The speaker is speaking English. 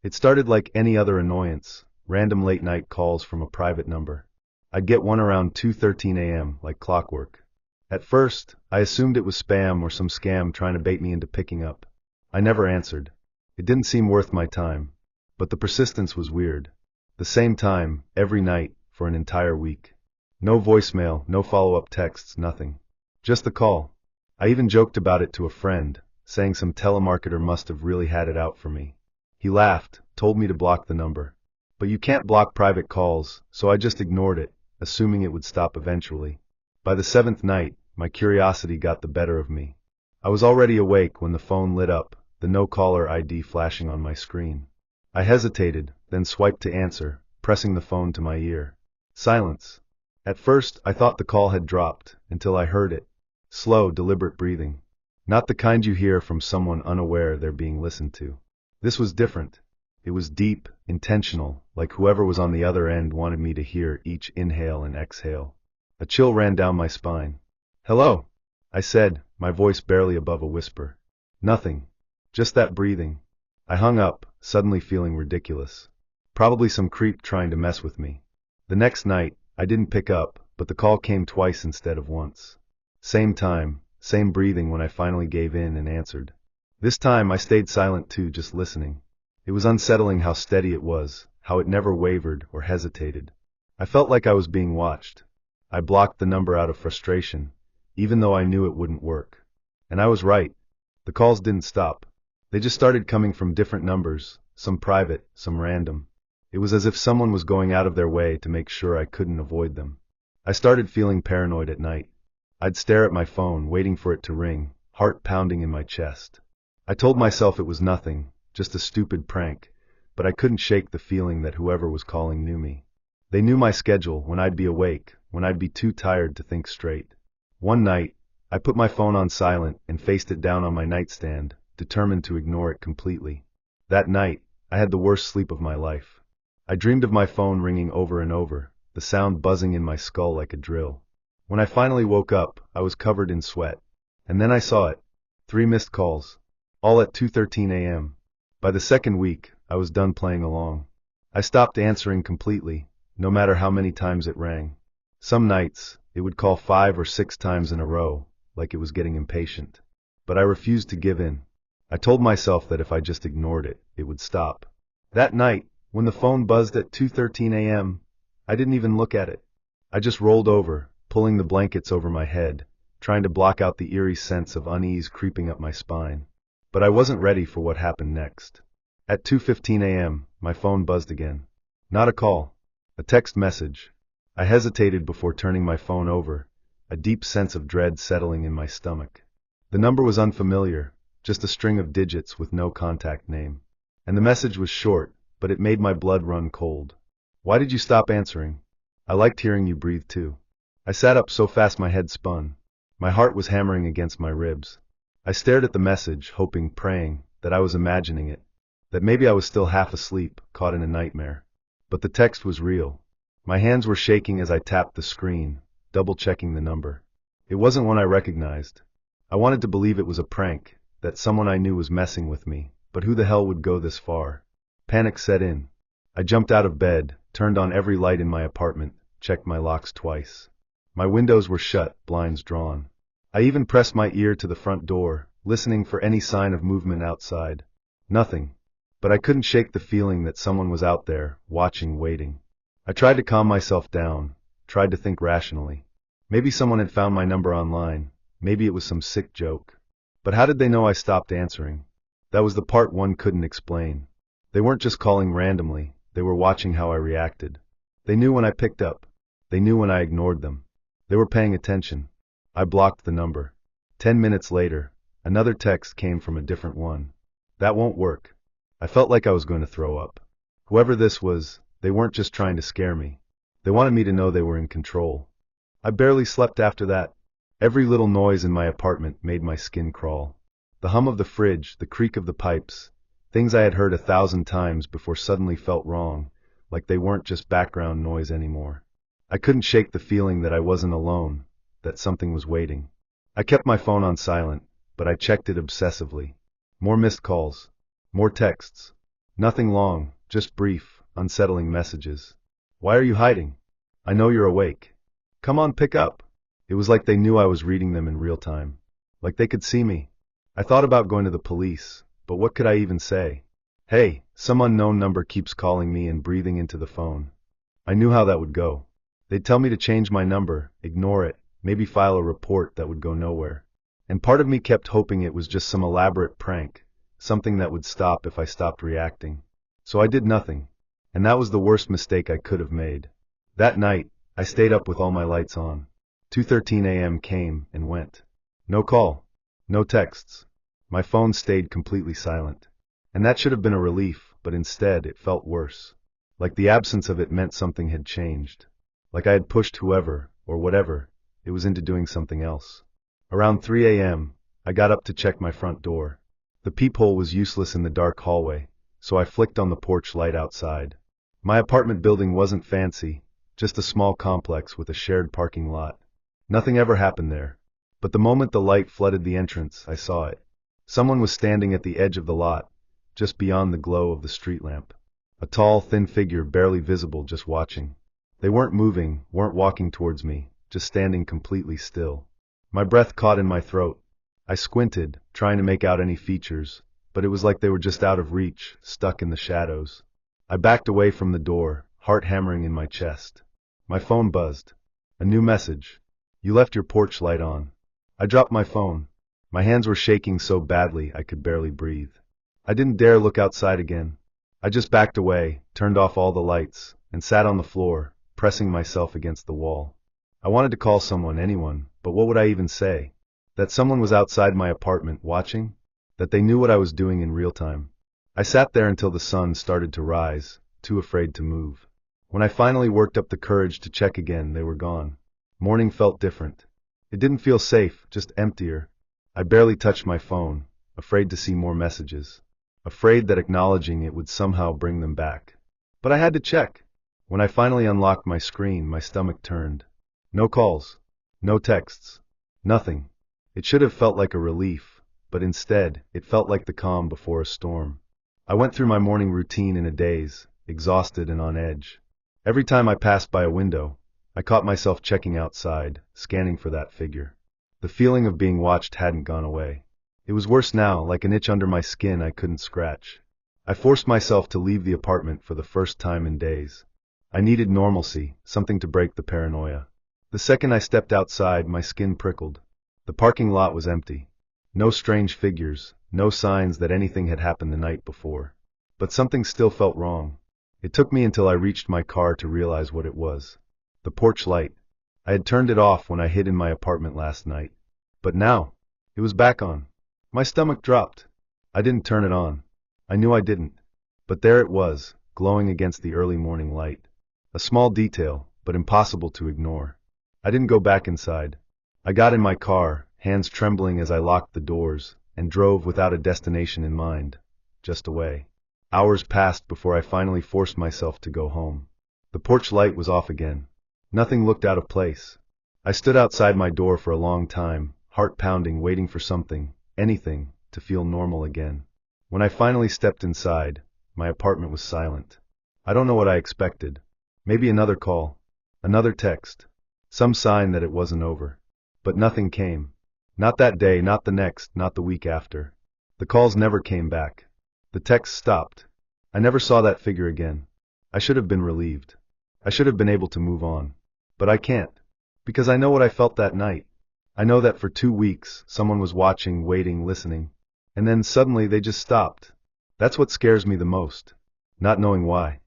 It started like any other annoyance, random late-night calls from a private number. I'd get one around 2:13 a.m., like clockwork. At first, I assumed it was spam or some scam trying to bait me into picking up. I never answered. It didn't seem worth my time. But the persistence was weird. The same time, every night, for an entire week. No voicemail, no follow-up texts, nothing. Just the call. I even joked about it to a friend, saying some telemarketer must have really had it out for me. He laughed, told me to block the number. But you can't block private calls, so I just ignored it, assuming it would stop eventually. By the seventh night, my curiosity got the better of me. I was already awake when the phone lit up, the no-caller ID flashing on my screen. I hesitated, then swiped to answer, pressing the phone to my ear. Silence. At first, I thought the call had dropped, until I heard it. Slow, deliberate breathing. Not the kind you hear from someone unaware they're being listened to. This was different. It was deep, intentional, like whoever was on the other end wanted me to hear each inhale and exhale. A chill ran down my spine. "Hello," I said, my voice barely above a whisper. Nothing. Just that breathing. I hung up, suddenly feeling ridiculous. Probably some creep trying to mess with me. The next night, I didn't pick up, but the call came twice instead of once. Same time, same breathing when I finally gave in and answered. This time I stayed silent too, just listening. It was unsettling how steady it was, how it never wavered or hesitated. I felt like I was being watched. I blocked the number out of frustration, even though I knew it wouldn't work. And I was right. The calls didn't stop. They just started coming from different numbers, some private, some random. It was as if someone was going out of their way to make sure I couldn't avoid them. I started feeling paranoid at night. I'd stare at my phone, waiting for it to ring, heart pounding in my chest. I told myself it was nothing, just a stupid prank, but I couldn't shake the feeling that whoever was calling knew me. They knew my schedule, when I'd be awake, when I'd be too tired to think straight. One night, I put my phone on silent and faced it down on my nightstand, determined to ignore it completely. That night, I had the worst sleep of my life. I dreamed of my phone ringing over and over, the sound buzzing in my skull like a drill. When I finally woke up, I was covered in sweat. And then I saw it. 3 missed calls. All at 2:13 a.m. By the second week, I was done playing along. I stopped answering completely, no matter how many times it rang. Some nights, it would call 5 or 6 times in a row, like it was getting impatient. But I refused to give in. I told myself that if I just ignored it, it would stop. That night, when the phone buzzed at 2:13 a.m., I didn't even look at it. I just rolled over, pulling the blankets over my head, trying to block out the eerie sense of unease creeping up my spine. But I wasn't ready for what happened next. At 2:15 a.m., my phone buzzed again. Not a call. A text message. I hesitated before turning my phone over, a deep sense of dread settling in my stomach. The number was unfamiliar, just a string of digits with no contact name. And the message was short, but it made my blood run cold. "Why did you stop answering? I liked hearing you breathe too." I sat up so fast my head spun. My heart was hammering against my ribs. I stared at the message, hoping, praying, that I was imagining it, that maybe I was still half asleep, caught in a nightmare. But the text was real. My hands were shaking as I tapped the screen, double-checking the number. It wasn't one I recognized. I wanted to believe it was a prank, that someone I knew was messing with me, but who the hell would go this far? Panic set in. I jumped out of bed, turned on every light in my apartment, checked my locks twice. My windows were shut, blinds drawn. I even pressed my ear to the front door, listening for any sign of movement outside. Nothing. But I couldn't shake the feeling that someone was out there, watching, waiting. I tried to calm myself down, tried to think rationally. Maybe someone had found my number online, maybe it was some sick joke. But how did they know I stopped answering? That was the part one couldn't explain. They weren't just calling randomly, they were watching how I reacted. They knew when I picked up. They knew when I ignored them. They were paying attention. I blocked the number. 10 minutes later, another text came from a different one. "That won't work." I felt like I was going to throw up. Whoever this was, they weren't just trying to scare me. They wanted me to know they were in control. I barely slept after that. Every little noise in my apartment made my skin crawl. The hum of the fridge, the creak of the pipes, things I had heard 1,000 times before suddenly felt wrong, like they weren't just background noise anymore. I couldn't shake the feeling that I wasn't alone, that something was waiting. I kept my phone on silent, but I checked it obsessively. More missed calls. More texts. Nothing long, just brief, unsettling messages. Why are you hiding? I know you're awake. Come on, pick up. It was like they knew I was reading them in real time. Like they could see me. I thought about going to the police, but what could I even say? Hey, some unknown number keeps calling me and breathing into the phone. I knew how that would go. They'd tell me to change my number, ignore it, maybe file a report that would go nowhere. And part of me kept hoping it was just some elaborate prank, something that would stop if I stopped reacting. So I did nothing. And that was the worst mistake I could have made. That night, I stayed up with all my lights on. 2:13 a.m. came and went. No call. No texts. My phone stayed completely silent. And that should have been a relief, but instead it felt worse. Like the absence of it meant something had changed. Like I had pushed whoever, or whatever, it was into doing something else. Around 3 a.m., I got up to check my front door. The peephole was useless in the dark hallway, so I flicked on the porch light outside. My apartment building wasn't fancy, just a small complex with a shared parking lot. Nothing ever happened there. But the moment the light flooded the entrance, I saw it. Someone was standing at the edge of the lot, just beyond the glow of the street lamp. A tall, thin figure barely visible, just watching. They weren't moving, weren't walking towards me, just standing completely still. My breath caught in my throat. I squinted, trying to make out any features, but it was like they were just out of reach, stuck in the shadows. I backed away from the door, heart hammering in my chest. My phone buzzed. A new message. You left your porch light on. I dropped my phone. My hands were shaking so badly I could barely breathe. I didn't dare look outside again. I just backed away, turned off all the lights, and sat on the floor, pressing myself against the wall. I wanted to call someone, anyone, but what would I even say? That someone was outside my apartment watching? That they knew what I was doing in real time? I sat there until the sun started to rise, too afraid to move. When I finally worked up the courage to check again, they were gone. Morning felt different. It didn't feel safe, just emptier. I barely touched my phone, afraid to see more messages. Afraid that acknowledging it would somehow bring them back. But I had to check. When I finally unlocked my screen, my stomach turned. No calls. No texts. Nothing. It should have felt like a relief, but instead, it felt like the calm before a storm. I went through my morning routine in a daze, exhausted and on edge. Every time I passed by a window, I caught myself checking outside, scanning for that figure. The feeling of being watched hadn't gone away. It was worse now, like an itch under my skin I couldn't scratch. I forced myself to leave the apartment for the first time in days. I needed normalcy, something to break the paranoia. The second I stepped outside, my skin prickled. The parking lot was empty. No strange figures, no signs that anything had happened the night before. But something still felt wrong. It took me until I reached my car to realize what it was. The porch light. I had turned it off when I hid in my apartment last night. But now, it was back on. My stomach dropped. I didn't turn it on. I knew I didn't. But there it was, glowing against the early morning light. A small detail, but impossible to ignore. I didn't go back inside. I got in my car, hands trembling as I locked the doors, and drove without a destination in mind, just away. Hours passed before I finally forced myself to go home. The porch light was off again. Nothing looked out of place. I stood outside my door for a long time, heart pounding, waiting for something, anything, to feel normal again. When I finally stepped inside, my apartment was silent. I don't know what I expected. Maybe another call, another text, some sign that it wasn't over. But nothing came. Not that day, not the next, not the week after. The calls never came back. The texts stopped. I never saw that figure again. I should have been relieved. I should have been able to move on. But I can't. Because I know what I felt that night. I know that for 2 weeks, someone was watching, waiting, listening. And then suddenly they just stopped. That's what scares me the most. Not knowing why.